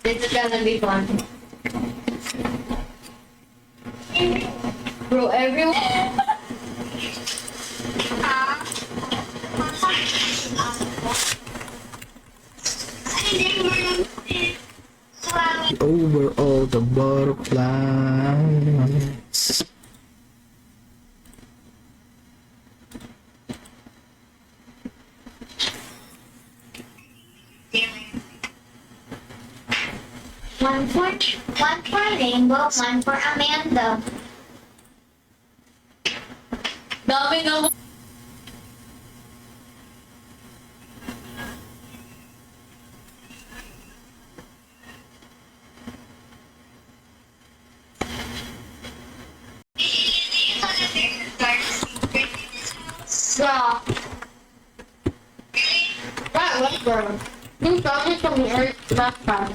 This is gonna be fun. Bro, everyone. Over all the butterflies. One for Rainbow, one for Amanda. Dami naman. Yeah. That was good. You got me from the earth last time.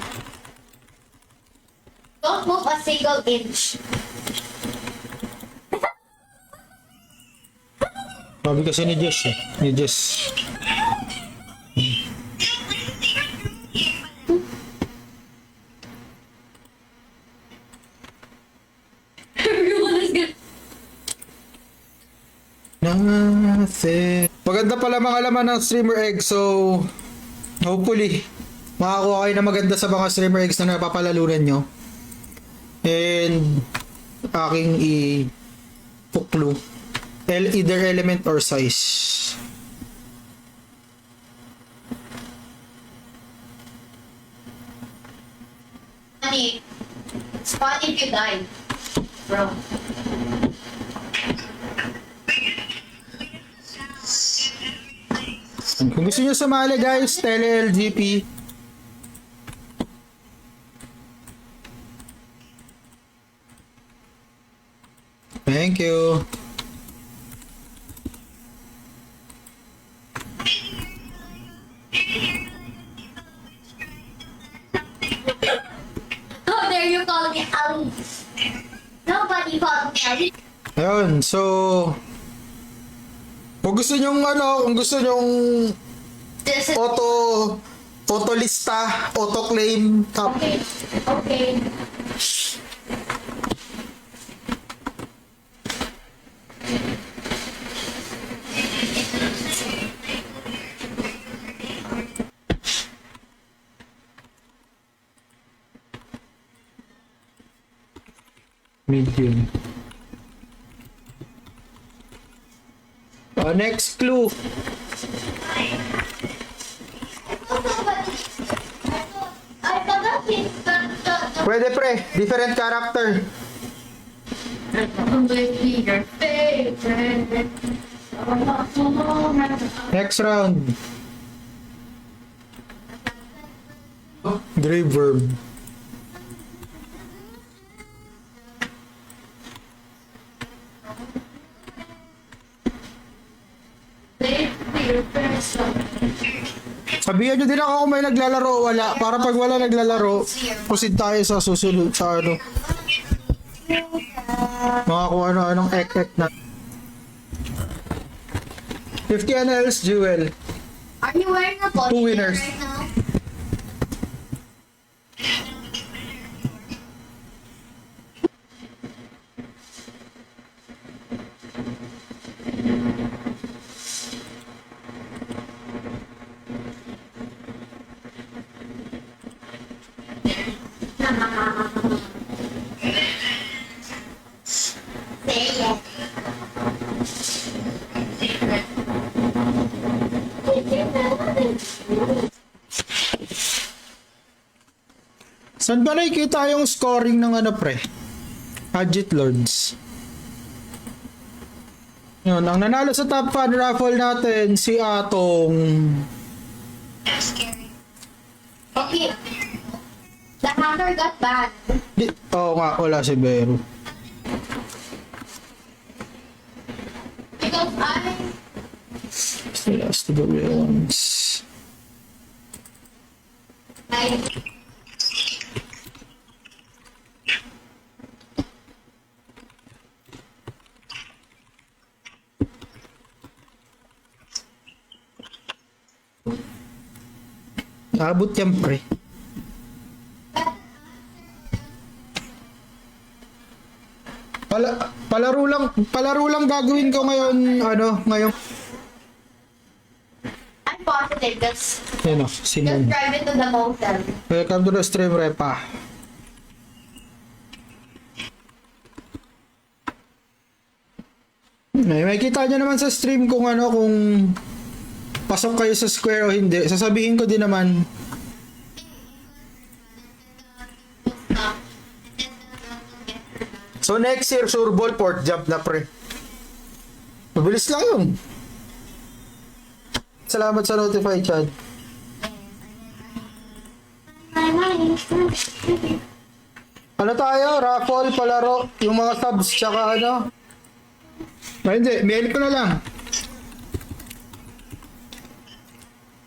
Don't move a single inch. Sabi kasi ni Jess eh. Ni Jess. Everyone is good. Nothing. Maganda pala mga laman ng streamer egg. So, hopefully, makakuha kayo na maganda sa mga streamer eggs na napapalalunan nyo. And, aking i-puklo. Either element or size. Funny. It's fun if you die. Bro. Kung gusto nyo sumali guys, tele-LGP. Thank you. How dare you call me Alice? Nobody called me Alice. Ayun, so kung gusto nyong kung gusto nyong This is auto lista, auto claim, okay. Okay. medium. Next clue. I forgot the Pwede pre, different character. Completely your favorite. Next round. Grave verb. Sabihan nyo din ako kung may naglalaro o wala. Para pag wala naglalaro, proceed tayo sa susunod sa mga kung ano-anong ek-ek na. 50 NLs, Jewel. Are you wearing a body Two winners. right now? Say it. Saan ba nakikita yung scoring ng pre? Adjit Lords. Yun, ang nanalo sa top fan raffle natin, si Atong. Okay. The hacker got banned. Oo nga, wala si Bero. Because I Still has to go once. Abot yan pre. Palaro lang gagawin ko ngayon, ngayon. I'm positive. Ayun o, Just Simon. drive it to the motel. Welcome to the stream, Repa. May kita nyo naman sa stream kung kung pasok kayo sa square o hindi. Sasabihin ko din naman. So next year, sure ball, port job na pre. Mabilis lang yun. Salamat sa notify, Chad. Ano tayo? Raffle, palaro, yung mga subs, tsaka Ay, hindi, mail ko na lang.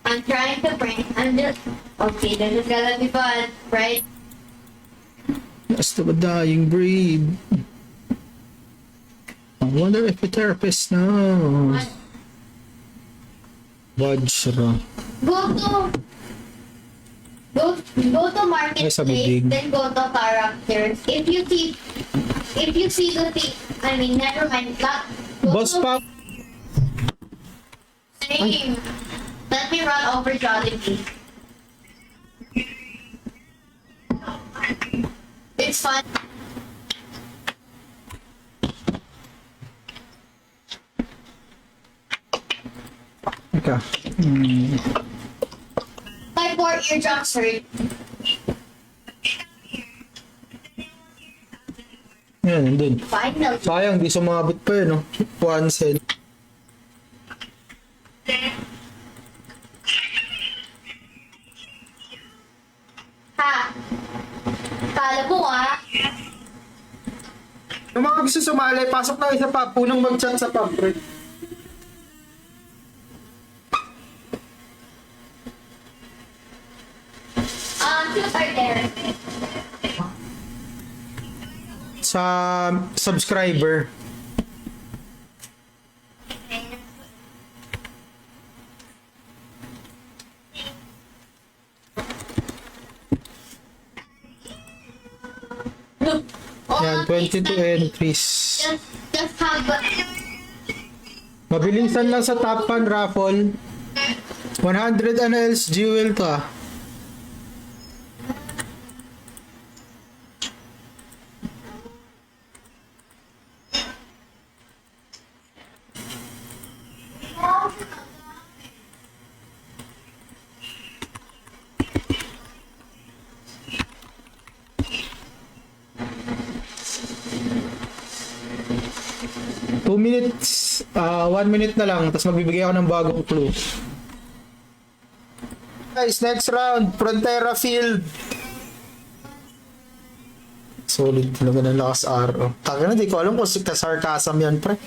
I'm trying to bring. I'm just. Okay, this is gonna be fun, right? Last of a dying breed. I wonder if the therapist knows. Vajra. Go to Ay, sa marketplace, bibig. then go to characters. If you see the thing, I mean, never mind. Boss Pop. Same. Let me run over Jollibee. It's fun. Teka. My poor eardrums hurt. Yan, nandun. Finally. Sayang, di sumabot pa yun, no? 1 cent. Ha? Kala mo Yung mga gusto sumali, pasok na isa pa. Unang mag-chat sa pub, pre. Two are there. Sa subscriber. Yan, 22 entries. Just have Mabilisan lang sa top 1 raffle. 100 else jewel to ah. Minutes, 1 minute na lang, tapos magbibigay ako ng bagong clue. Guys, next round, Frontera Field. Solid talaga ng lakas araw. Taka na, di ko alam kung sarcasm yan, pre.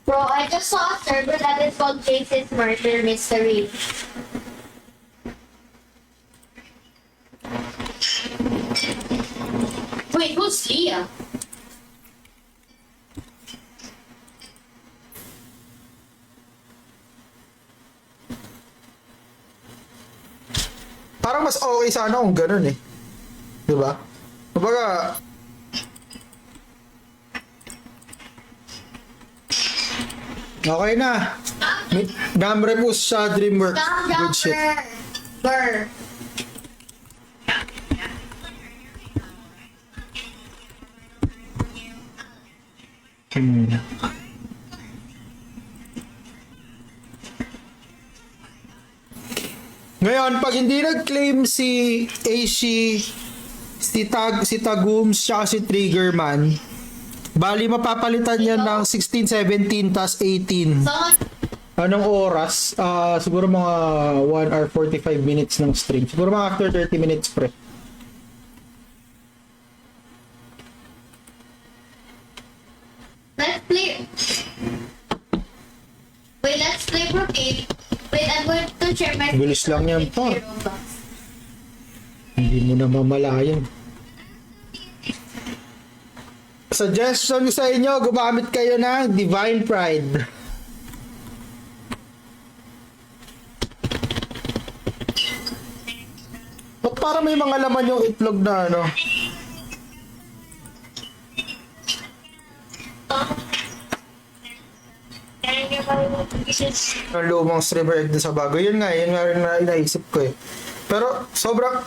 Bro, I just saw a server that is called Chase's Murder Mystery. Wait, who's Leah? Parang mas okay sana kung ganun eh. Diba? Kumbaga, okay na. Gamre po sa Dreamworks. Good shit. Burr. Ngayon, pag hindi nag-claim si Aishi, si Tagums, tsaka si Triggerman, bali mapapalitan yan ng 16, 17, tas 18. Someone, Anong oras? Siguro mga 1 hour 45 minutes ng stream. Siguro mga after 30 minutes, pre. let's play. Wait, let's play Brocade. Wait, I'm going to share my Bilis lang yan, pa. Hindi mo na mamalayan. Suggestion ko sa inyo, gumamit kayo ng Divine Pride. Ba't para may mga laman yung itlog na ano? Ang lumang streamer egg doon sa bago. Yun nga rin na inaisip ko eh. Pero sobrang...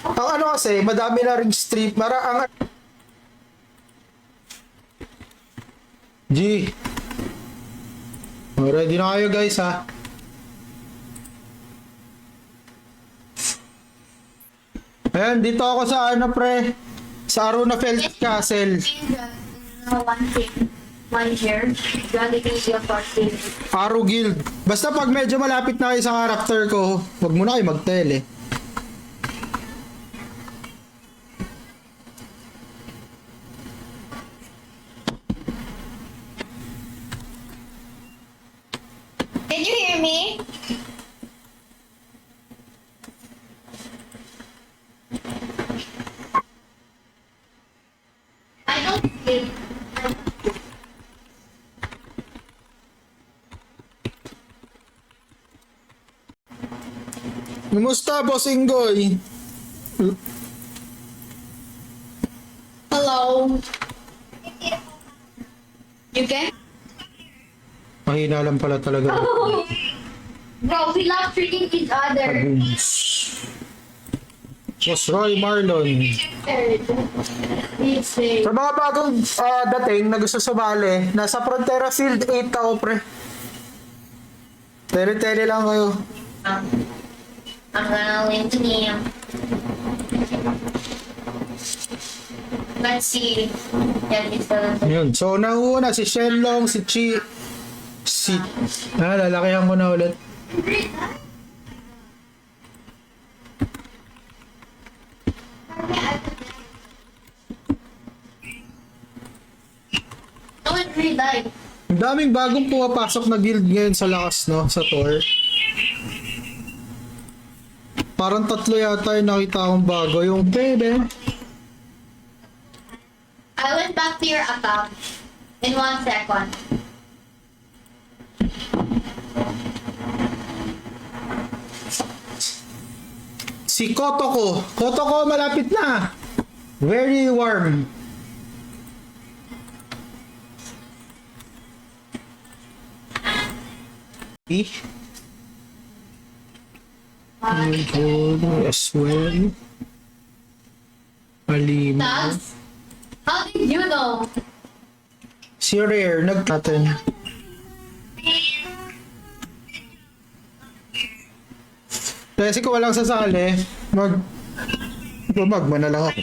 Ang ano kasi, madami na ring stream. Ang... G. Ready na kayo guys ha. Ayan, dito ako sa ano pre. Sa Aruna Felt Castle. One thing. One share. Jollibee your party. Aro Guild. Basta pag medyo malapit na kayo sa character ko, wag muna kayo mag-tele. Did you hear me? I don't think. Kumusta, Boss Ingoy? Hello. You can? Mahina lang pala talaga. Bro, we love treating each other. Taguns. Boss Roy Marlon. We say. Sa mga bagong dating na gusto sumali, nasa Frontera Field 8 ako pre. Tele-tele lang kayo. I'm gonna link to him. Let's see. Yeah, this one. Yun. So, nauna si Shenlong, si Chi, lalakihan ko na ulit. No one really died. Ang daming bagong pumapasok na guild ngayon sa lakas, no? Sa tour. Parang 3 yata yung nakita akong bago. Yung bebe. I went back to your account in 1 second. Si Kotoko. Kotoko, malapit na. Very warm. Eh? As well. Alima. Tags? How did you know? Si Rare, natin. Kasi kung walang sasali, magma na lang ako.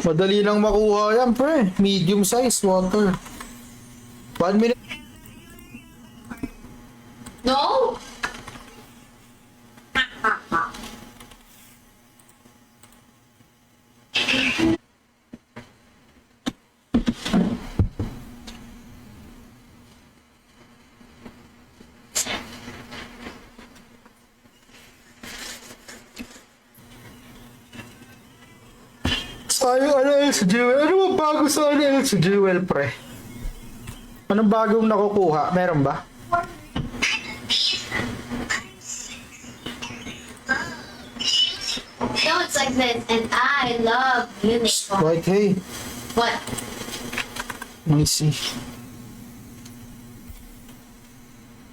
Madali lang makuha yan, pre. Medium size water. 1 minute. No? Ano sa Jewel? Ano ba bago sa ano sa Jewel, pre? Anong bagong nakukuha? Meron ba? No, it's like this, and I love unicorn. Right, hey. What? Let me see.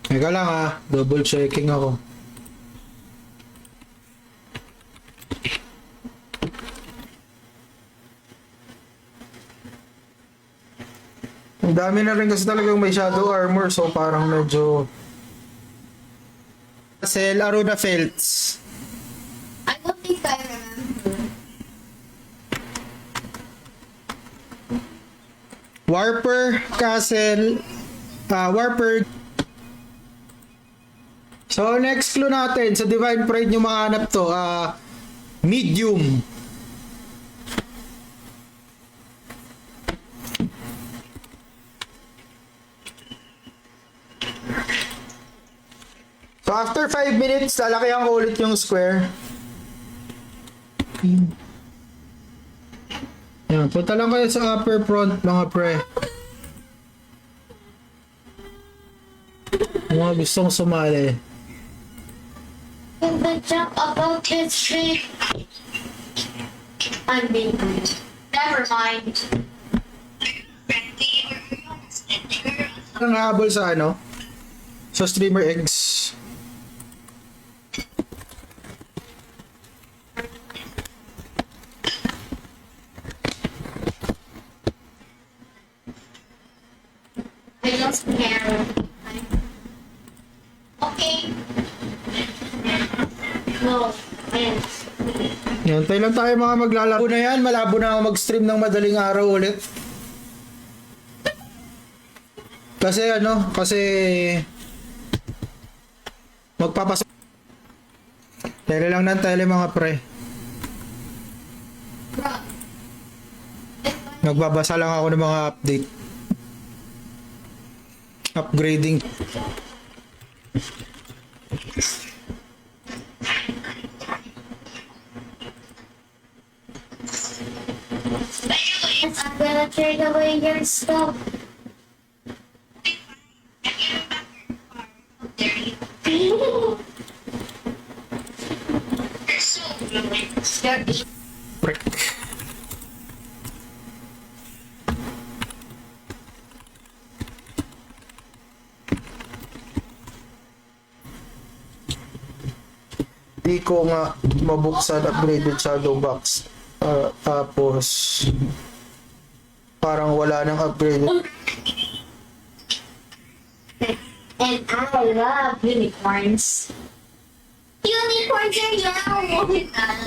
Teka lang ha. Double checking ako. Ang dami na rin kasi talagang may shadow armor, so parang medyo... Castle Aruna Felts. I don't think I remember. Warper Castle. Warper. So next clue natin sa Divine Pride nyo mahanap to. Medium. So after 5 minutes, lalakihan ko ulit yung square. Yan, punta lang kayo sa upper front mga pre. Yung mga gustong sumali. In the jump about this street. I'm being good. Never mind. Ang habol sa ano? Sa streamer eggs. I don't care. Okay. No. Yes. Hintay lang tayo mga maglalaro na yan. Malabo na ako mag-stream ng madaling araw ulit. Kasi magpapasok. Tele lang ng tele mga pre. Nagbabasa lang ako ng mga update. Upgrading. I'm gonna trade away your stuff. Prick. Di ko nga mabuksan upgraded shadow box. Tapos parang wala nang upgrade. And I love unicorns. Unicorns are yellow.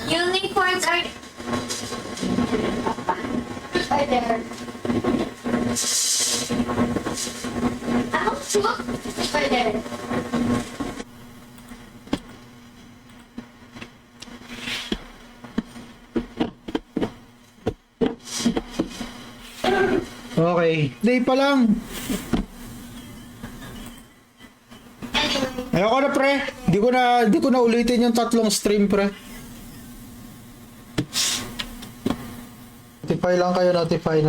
Unicorns are there. Oh, look. Right there. Okay, day pa lang. Ayoko na pre. Di ko na ulitin yung 3 stream pre. Notify lang kayo, notify.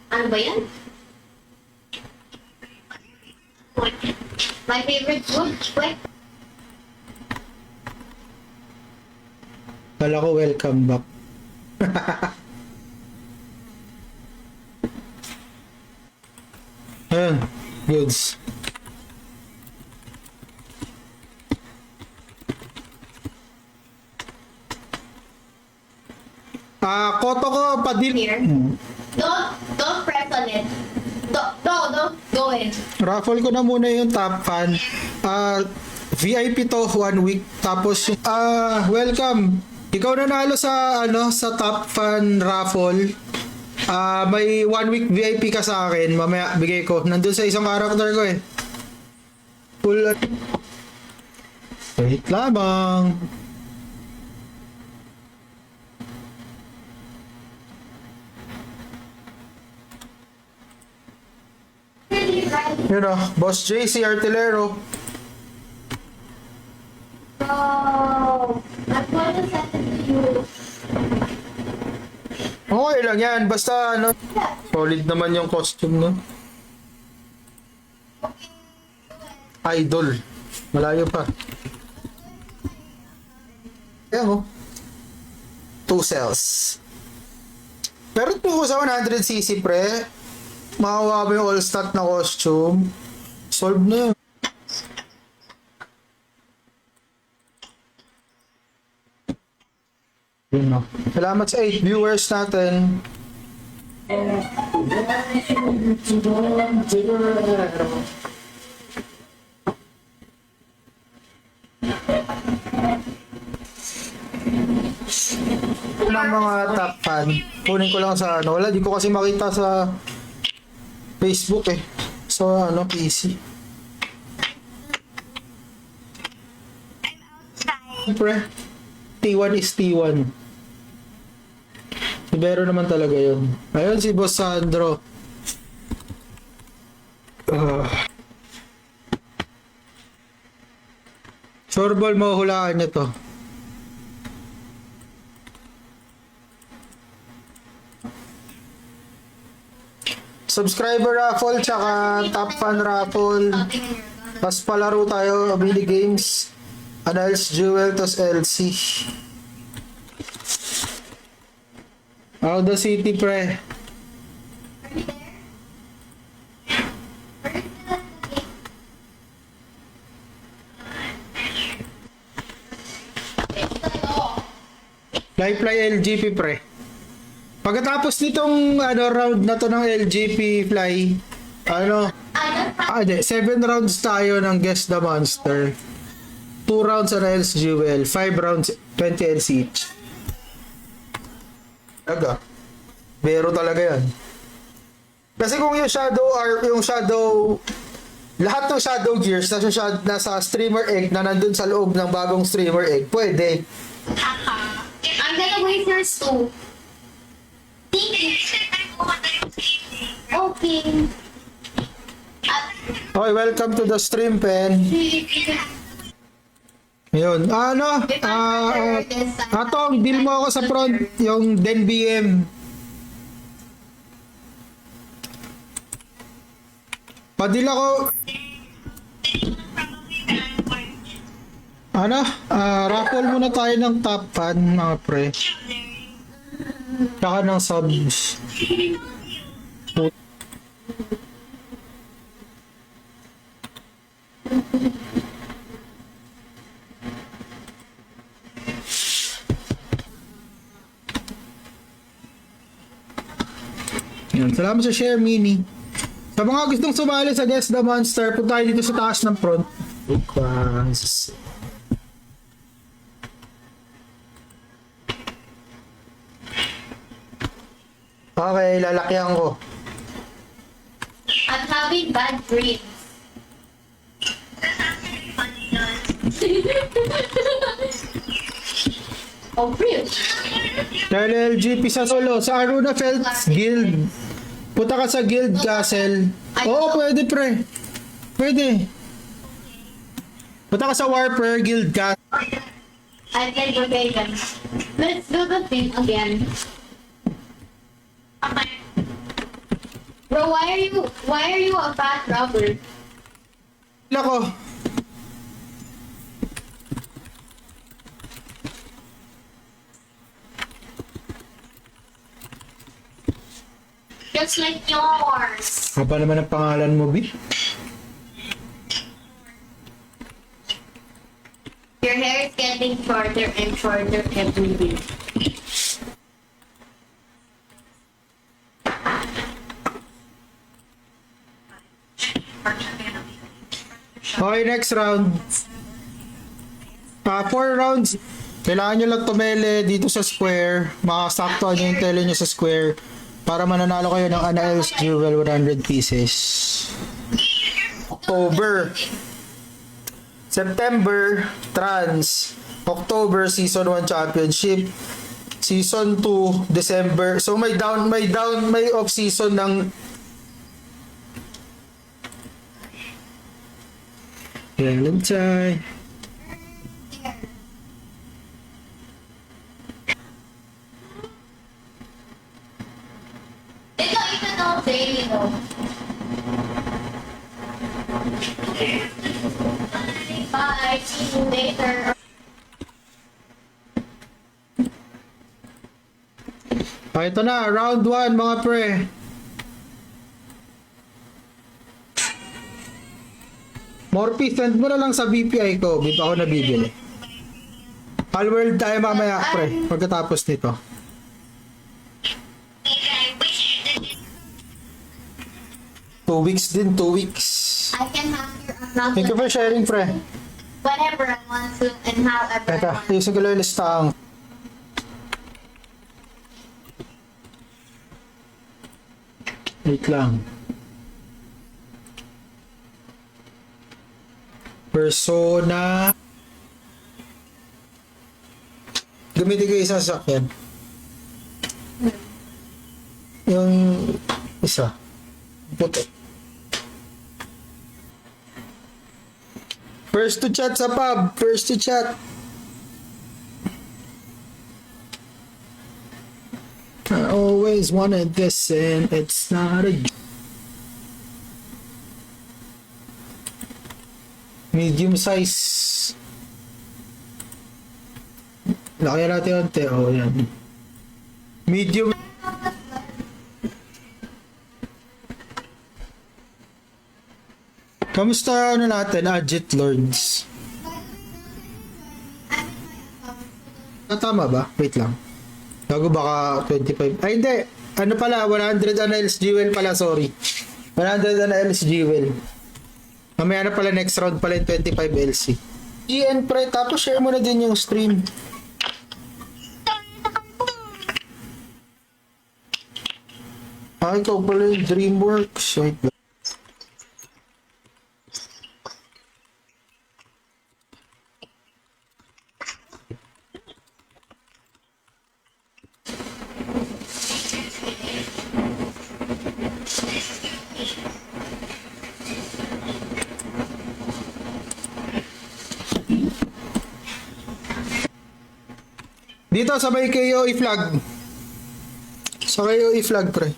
Ano ba yan? My favorite food? Wait. Kala ko welcome back. Ayan, goods. Koto ko padil. Here. Don't press on it. Don't go in. Raffle ko na muna yung top fan. VIP to 1 week. Tapos welcome. Ikaw nanalo sa sa top fan raffle. May 1 week VIP ka sa akin. Mamaya bigay ko. Nandun sa isang character ko eh. Full. Wait lamang. Yun o, Boss JC Artilero. Oh, I'm going to send it to you. Okay lang yan, basta solid naman yung costume no. Idol. Malayo pa. Ayan o. 2 cells. Pero kung sa 100cc pre, makakuha mo yung all stat na costume. Solve na yun. Yun no. Salamat sa 8 viewers natin. Ng mga top fan. Kunin ko lang sa wala, di ko kasi makita sa Facebook eh. So PC. Siyempre, T1 is T1. Ibero naman talaga yun. Ayun si Boss Sandro. Sorbol, mahuhulaan niyo to. Subscriber raffle, tsaka top fan raffle. Pas palaro tayo, mini games. Annals Jewel, tos LC. Auda City, pre. Fly LGP, pre. Pagkatapos nitong round na to ng LGP Fly, 7 rounds tayo ng Guess the Monster. 2 rounds Annals Jewel, 5 rounds 20 LC each. Talaga. Bero talaga yan. Kasi kung yung lahat ng Shadow Gears nasa streamer egg na nandun sa loob ng bagong streamer egg, pwede. I'm gonna wait yours too. Okay. Okay, welcome to the stream, Pen. Yun. Atong, deal mo ako sa front, yung Den BM. Padil ako. Raffle muna tayo ng top fan, mga pre. Tsaka ng subs. Yan. Salamat sa share, Mini. Sa mga gustong sumali sa Guess the Monster, punta tayo dito sa taas ng front. Okay, lalakyan ko. I'm having bad dreams. Oh, really? Dahil LGP sa solo, sa Aruna Felts Guild. Punta ka sa Guild Castle. Oo, pwede, pre. Pwede. Punta ka sa Warper Guild Castle. I played Rebellion. Let's do the thing again. Bro, why are you a fat robber? Lako. Just like yours. Apa naman ang pangalan mo, B? Your hair is getting shorter and shorter every day. Okay, next round. 4 rounds. Kailangan nyo lang tumele dito sa square. Makasaktuan nyo yung tele nyo sa square para mananalo kayo ng Annals Jewel 100 pieces. October. September, Trans. October, Season 1 Championship. Season 2, December. So may off season ng Valentine. Ito na daily, no? Bye, see you later. Ito na, round 1 mga pre. Morphe, send mo na lang sa BPI ko. Di pa ako nabibili. Palworld tayo mamaya, pre. Pagkatapos nito. Two weeks din, 2 weeks. I can have your account Thank you for sharing, pre. whenever I want to and however I Teka, want. ayusin ko lang yung listahan. Wait lang. Persona. Gamitin ko isa sa sakyan. Yung isa. Puti. First to chat sa pub. First to chat. I always wanted this and it's not a... Medium size. Laki natin onte. Oh, yan. Medium. Kamusta ano natin, Adjet Lords? Tama ba? Wait lang. Bago baka 25. Ay, hindi. Ano pala, 100 NLs Jewel pala, sorry. 100 NLs Jewel. Mamaya na pala next round pala yung 25 LC. GN pre, tapos share mo na din yung stream. Ah, ikaw pala yung DreamWorks. Wait lang. Dito sa may KO i-flag. Sa KO i-flag pre.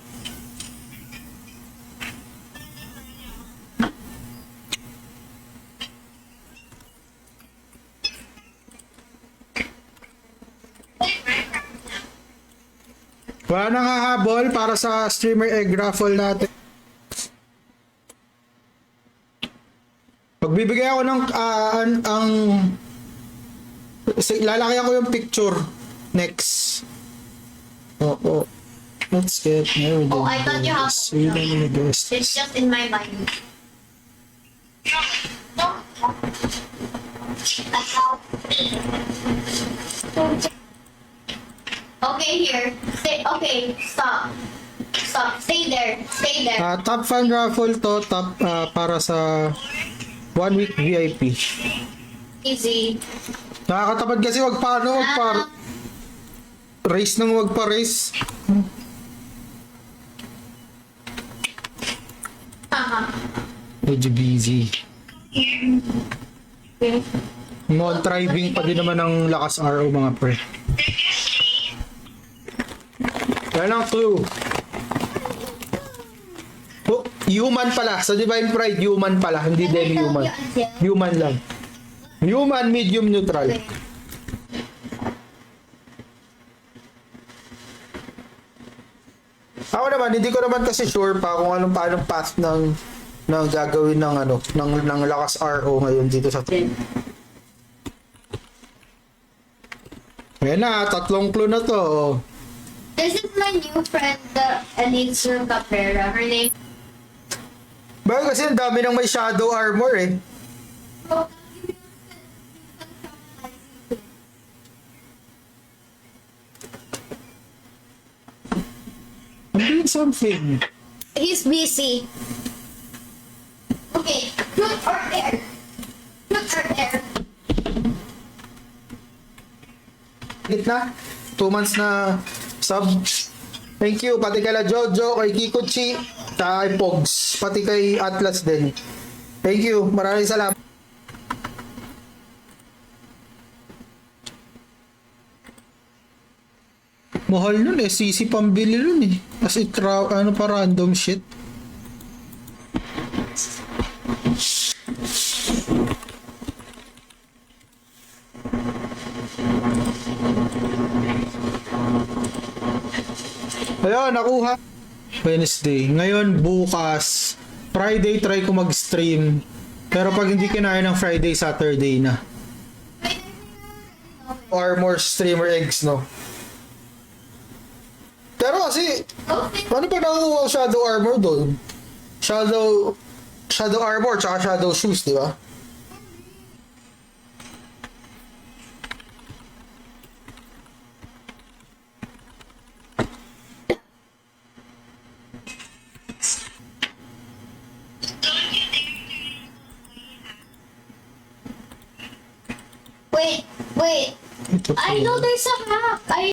Wala nang hahabol para sa streamer egg raffle natin. Pagbibigay ako ng lalaki ako yung picture next. Oh. Let's get married. Oh, I thought you have It's It's just in my mind. Okay, here. Okay, stop. Stop. Stay there. Stay there. Top fan raffle to, top para sa 1 week VIP. Easy. Nakakatapad kasi wag pa race nang wag pa race. Medyo busy. Okay. Non-driving pa din naman ang lakas RO mga pre. Yan ang clue. Oh, human pala. Sa Divine Pride, human pala. Hindi demi-human. Human lang. Human, medium, neutral. Ako naman, hindi ko naman kasi sure pa kung paano path ng gagawin ng lakas RO ngayon dito sa Ayan na, 3 clue na to. This is my new friend, the Elitzer Caprera. Her name. Bakit kasi ang dami ng may shadow armor eh. I'm doing something. He's busy. Okay, truth or dare? Truth or dare? Gitna, 2 months na sub. Thank you, pati kay La Jojo, kay Kikuchi, kay Pogs, pati kay Atlas din. Thank you, maraming salamat. Mahal nun eh, CC pambili nun eh. Kasi ano pa random shit. Ayun, nakuha. Wednesday. Ngayon, bukas. Friday, try ko mag-stream. Pero pag hindi kinaya ng Friday, Saturday na. Armor streamer eggs, no? Pero kasi, ano pa nakuha shadow armor doon? Shadow armor, tsaka shadow shoes, di ba? Wait. I know there's a hack.